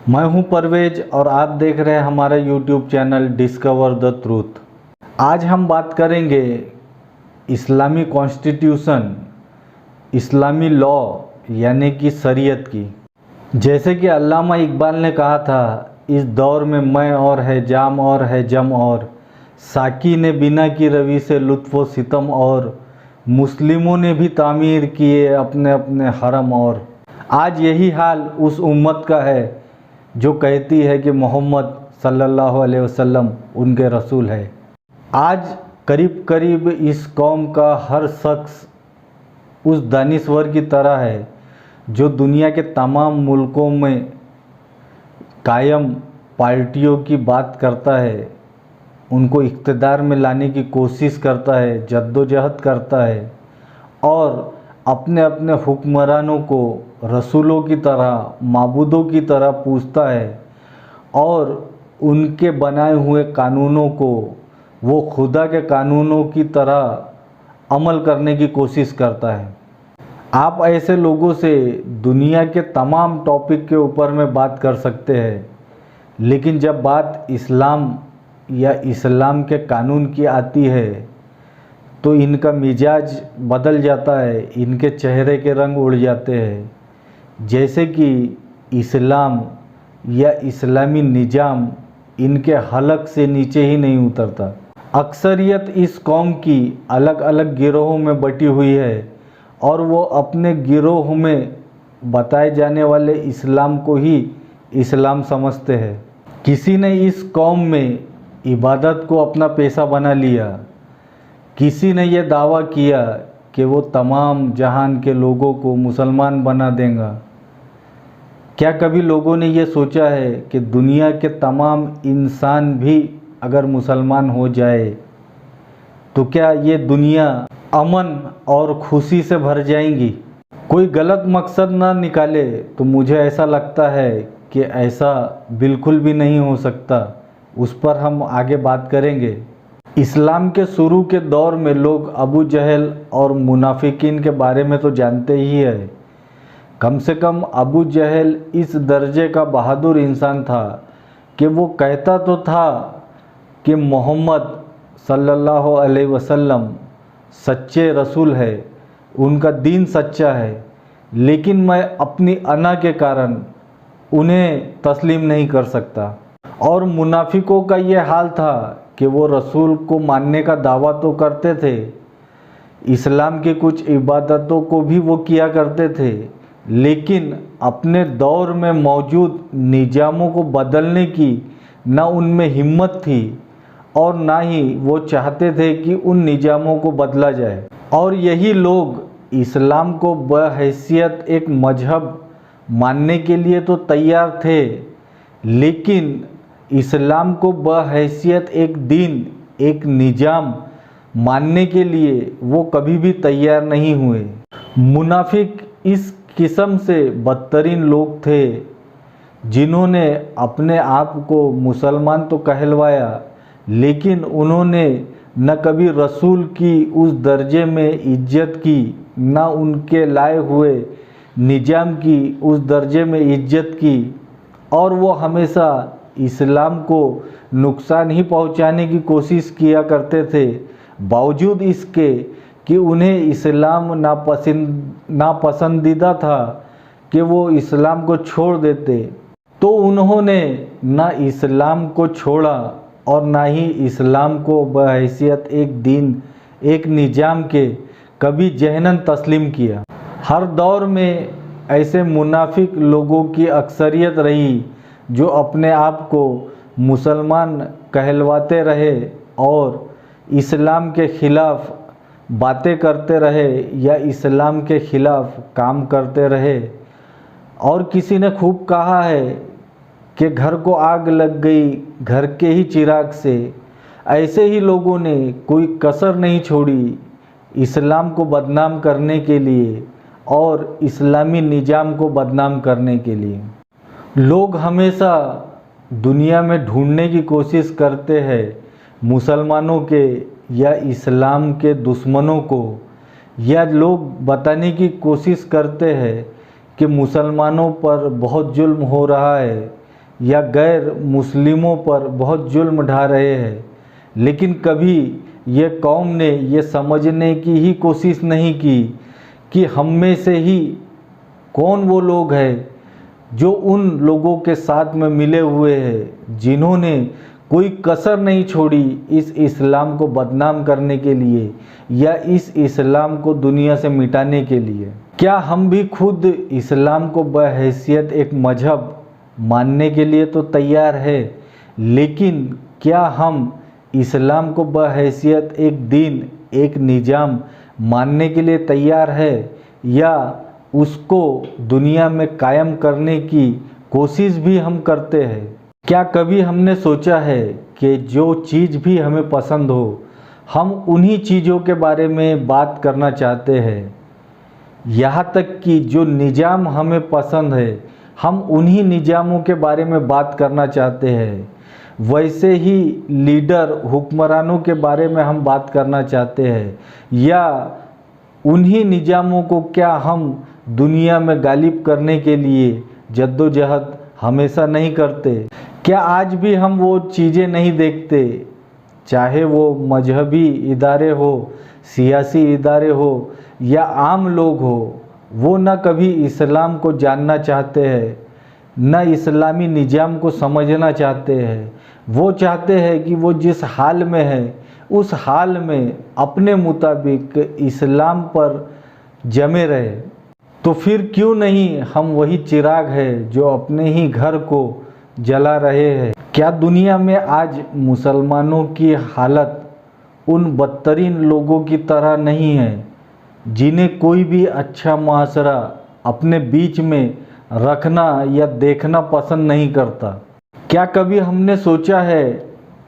मैं हूं परवेज और आप देख रहे हैं हमारा YouTube channel discover the truth. आज हम बात करेंगे इस्लामी कॉन्स्टिट्यूशन, इस्लामी लॉ यानी कि शरीयत की। जैसे कि अल्लामा इकबाल ने कहा था, इस दौर में मैं और है जाम और है जम और साकी ने बिना की रवि से लुत्फ़ व सितम और मुस्लिमों ने भी तामीर किए अपने अपने हरम। और आज यही हाल उस उम्मत का है जो कहती है कि मोहम्मद सल्लल्लाहु अलैहि वसल्लम उनके रसूल है। आज करीब करीब इस कौम का हर शख्स उस दानिश्वर की तरह है जो दुनिया के तमाम मुल्कों में कायम पार्टियों की बात करता है, उनको इक़्तिदार में लाने की कोशिश करता है, जद्दोजहद करता है और अपने अपने हुक्मरानों को रसूलों की तरह, माबूदों की तरह पूछता है और उनके बनाए हुए कानूनों को वो खुदा के कानूनों की तरह अमल करने की कोशिश करता है। आप ऐसे लोगों से दुनिया के तमाम टॉपिक के ऊपर में बात कर सकते हैं, लेकिन जब बात इस्लाम या इस्लाम के कानून की आती है तो इनका मिजाज बदल जाता है, इनके चेहरे के रंग उड़ जाते हैं। जैसे कि इस्लाम या इस्लामी निज़ाम इनके हलक से नीचे ही नहीं उतरता। अक्सरियत इस कौम की अलग अलग गिरोहों में बटी हुई है और वो अपने गिरोह में बताए जाने वाले इस्लाम को ही इस्लाम समझते हैं। किसी ने इस कौम में इबादत को अपना पेशा बना लिया, किसी ने यह दावा किया कि वो तमाम जहान के लोगों को मुसलमान बना देगा। क्या कभी लोगों ने ये सोचा है कि दुनिया के तमाम इंसान भी अगर मुसलमान हो जाए तो क्या ये दुनिया अमन और खुशी से भर जाएंगी? कोई गलत मकसद ना निकाले तो मुझे ऐसा लगता है कि ऐसा बिल्कुल भी नहीं हो सकता। उस पर हम आगे बात करेंगे। इस्लाम के शुरू के दौर में लोग अबू जहल और मुनाफिकीन के बारे में तो जानते ही है। कम से कम अबू जहल इस दर्जे का बहादुर इंसान था कि वो कहता तो था कि मोहम्मद सल्लल्लाहु अलैहि वसल्लम सच्चे रसूल है, उनका दीन सच्चा है, लेकिन मैं अपनी अना के कारण उन्हें तस्लीम नहीं कर सकता। और मुनाफिकों का ये हाल था कि वो रसूल को मानने का दावा तो करते थे, इस्लाम की कुछ इबादतों को भी वो किया करते थे, लेकिन अपने दौर में मौजूद निज़ामों को बदलने की ना उनमें हिम्मत थी और ना ही वो चाहते थे कि उन निज़ामों को बदला जाए। और यही लोग इस्लाम को बहैसियत एक मजहब मानने के लिए तो तैयार थे, लेकिन इस्लाम को बहैसियत एक दीन, एक निज़ाम मानने के लिए वो कभी भी तैयार नहीं हुए। मुनाफिक इस किस्म से बदतरीन लोग थे जिन्होंने अपने आप को मुसलमान तो कहलवाया, लेकिन उन्होंने न कभी रसूल की उस दर्जे में इज्जत की, न उनके लाए हुए निज़ाम की उस दर्जे में इज्जत की, और वो हमेशा इस्लाम को नुकसान ही पहुंचाने की कोशिश किया करते थे, बावजूद इसके कि उन्हें इस्लाम नापसंदीदा था कि वो इस्लाम को छोड़ देते। तो उन्होंने ना इस्लाम को छोड़ा और ना ही इस्लाम को बहैसियत एक दीन, एक निज़ाम के कभी जहनन तस्लीम किया। हर दौर में ऐसे मुनाफिक लोगों की अक्सरियत रही जो अपने आप को मुसलमान कहलवाते रहे और इस्लाम के ख़िलाफ़ बातें करते रहे या इस्लाम के ख़िलाफ़ काम करते रहे। और किसी ने खूब कहा है कि घर को आग लग गई घर के ही चिराग से। ऐसे ही लोगों ने कोई कसर नहीं छोड़ी इस्लाम को बदनाम करने के लिए और इस्लामी निज़ाम को बदनाम करने के लिए। लोग हमेशा दुनिया में ढूंढने की कोशिश करते हैं मुसलमानों के या इस्लाम के दुश्मनों को, या लोग बताने की कोशिश करते हैं कि मुसलमानों पर बहुत जुल्म हो रहा है या गैर मुस्लिमों पर बहुत जुल्म ढा रहे हैं, लेकिन कभी ये कौम ने ये समझने की ही कोशिश नहीं की कि हम में से ही कौन वो लोग हैं जो उन लोगों के साथ में मिले हुए हैं जिन्होंने कोई कसर नहीं छोड़ी इस इस्लाम को बदनाम करने के लिए या इस इस्लाम को दुनिया से मिटाने के लिए। क्या हम भी खुद इस्लाम को बहैसियत एक मजहब मानने के लिए तो तैयार है, लेकिन क्या हम इस्लाम को बहैसियत एक दीन, एक निज़ाम मानने के लिए तैयार है, या उसको दुनिया में कायम करने की कोशिश भी हम करते हैं? क्या कभी हमने सोचा है कि जो चीज़ भी हमें पसंद हो, हम उन्हीं चीज़ों के बारे में बात करना चाहते हैं? यहाँ तक कि जो निज़ाम हमें पसंद है, हम उन्हीं निज़ामों के बारे में बात करना चाहते हैं। वैसे ही लीडर, हुक्मरानों के बारे में हम बात करना चाहते हैं, या उन्हीं निज़ामों को क्या हम दुनिया में गालिब करने के लिए जद्दोजहद हमेशा नहीं करते? क्या आज भी हम वो चीज़ें नहीं देखते, चाहे वो मजहबी इदारे हो, सियासी इदारे हो या आम लोग हो, वो न कभी इस्लाम को जानना चाहते हैं, न इस्लामी निज़ाम को समझना चाहते हैं। वो चाहते हैं कि वो जिस हाल में है उस हाल में अपने मुताबिक इस्लाम पर जमे रहे। तो फिर क्यों नहीं हम वही चिराग है जो अपने ही घर को जला रहे हैं? क्या दुनिया में आज मुसलमानों की हालत उन बदतरीन लोगों की तरह नहीं है जिन्हें कोई भी अच्छा मुआशरा अपने बीच में रखना या देखना पसंद नहीं करता? क्या कभी हमने सोचा है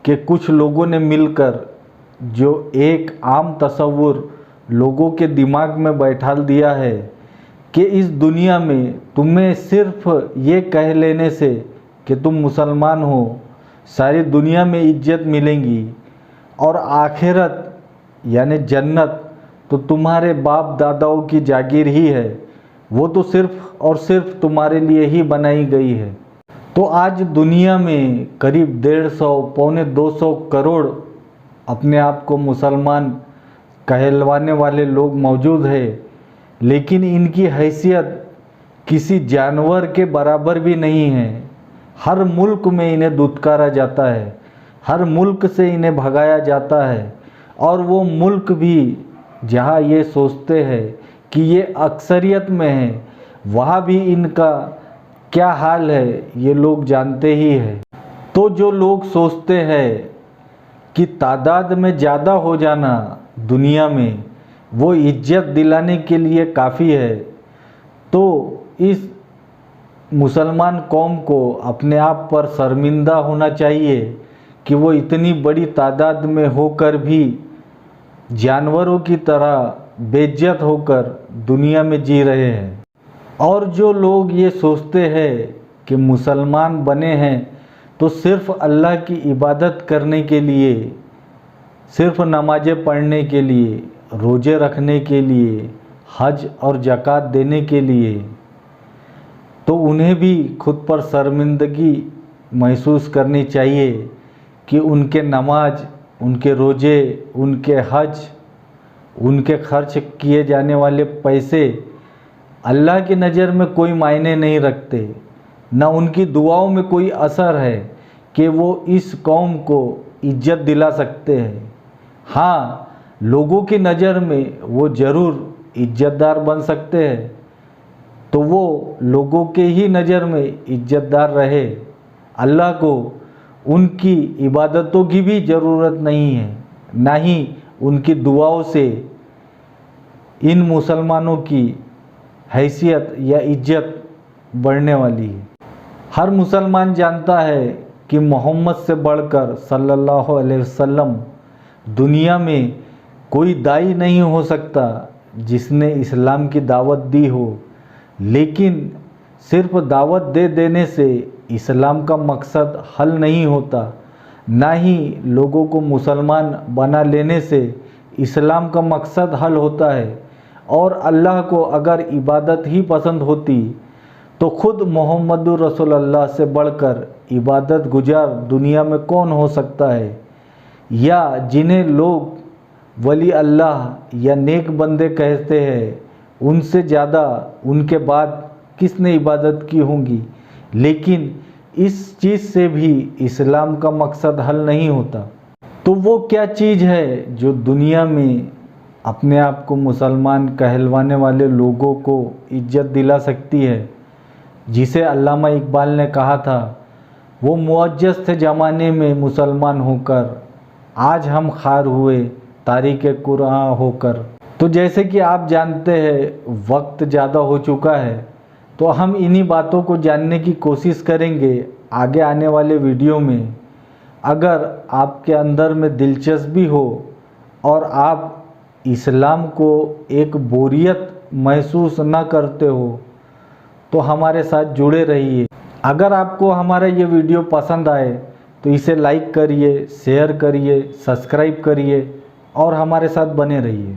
कि कुछ लोगों ने मिलकर जो एक आम तस्वुर लोगों के दिमाग में बैठा दिया है कि इस दुनिया में तुम्हें सिर्फ ये कह लेने से कि तुम मुसलमान हो सारी दुनिया में इज्जत मिलेंगी, और आखिरत यानी जन्नत तो तुम्हारे बाप दादाओं की जागीर ही है, वो तो सिर्फ और सिर्फ तुम्हारे लिए ही बनाई गई है। तो आज दुनिया में करीब 150 पौने 200 करोड़ अपने आप को मुसलमान कहलवाने वाले लोग मौजूद हैं, लेकिन इनकी हैसियत किसी जानवर के बराबर भी नहीं है। हर मुल्क में इन्हें दुत्कारा जाता है, हर मुल्क से इन्हें भगाया जाता है, और वो मुल्क भी जहाँ ये सोचते हैं कि ये अक्सरियत में है, वहाँ भी इनका क्या हाल है ये लोग जानते ही हैं। तो जो लोग सोचते हैं कि तादाद में ज़्यादा हो जाना दुनिया में वो इज्जत दिलाने के लिए काफ़ी है, तो इस मुसलमान कौम को अपने आप पर शर्मिंदा होना चाहिए कि वो इतनी बड़ी तादाद में होकर भी जानवरों की तरह बेइज्जत होकर दुनिया में जी रहे हैं। और जो लोग ये सोचते हैं कि मुसलमान बने हैं तो सिर्फ़ अल्लाह की इबादत करने के लिए, सिर्फ़ नमाज़ें पढ़ने के लिए, रोज़े रखने के लिए, हज और ज़कात देने के लिए, तो उन्हें भी खुद पर शर्मिंदगी महसूस करनी चाहिए कि उनके नमाज, उनके रोज़े, उनके हज, उनके खर्च किए जाने वाले पैसे अल्लाह की नज़र में कोई मायने नहीं रखते, न उनकी दुआओं में कोई असर है कि वो इस कौम को इज्जत दिला सकते हैं। हाँ, लोगों की नज़र में वो ज़रूर इज्जतदार बन सकते हैं, तो वो लोगों के ही नज़र में इज्जतदार रहे। अल्लाह को उनकी इबादतों की भी ज़रूरत नहीं है, ना ही उनकी दुआओं से इन मुसलमानों की हैसियत या इज्जत बढ़ने वाली है। हर मुसलमान जानता है कि मोहम्मद से बढ़कर सल्लल्लाहु अलैहि वसल्लम दुनिया में कोई दाई नहीं हो सकता जिसने इस्लाम की दावत दी हो, लेकिन सिर्फ दावत दे देने से इस्लाम का मकसद हल नहीं होता, ना ही लोगों को मुसलमान बना लेने से इस्लाम का मकसद हल होता है। और अल्लाह को अगर इबादत ही पसंद होती तो खुद मोहम्मदुर रसूलुल्लाह से बढ़कर इबादत गुजार दुनिया में कौन हो सकता है, या जिन्हें लोग वली अल्लाह या नेक बंदे कहते हैं, उनसे ज़्यादा उनके बाद किसने इबादत की होंगी। लेकिन इस चीज़ से भी इस्लाम का मकसद हल नहीं होता। तो वो क्या चीज़ है जो दुनिया में अपने आप को मुसलमान कहलवाने वाले लोगों को इज्जत दिला सकती है, जिसे अल्लामा इकबाल ने कहा था, वो मुअज्जज़ थे ज़माने में मुसलमान होकर, आज हम खार हुए तारीक़ कुरान होकर। तो जैसे कि आप जानते हैं वक्त ज़्यादा हो चुका है, तो हम इन्हीं बातों को जानने की कोशिश करेंगे आगे आने वाले वीडियो में। अगर आपके अंदर में दिलचस्पी हो और आप इस्लाम को एक बोरियत महसूस न करते हो, तो हमारे साथ जुड़े रहिए। अगर आपको हमारा ये वीडियो पसंद आए तो इसे लाइक करिए, शेयर करिए, सब्सक्राइब करिए और हमारे साथ बने रहिए।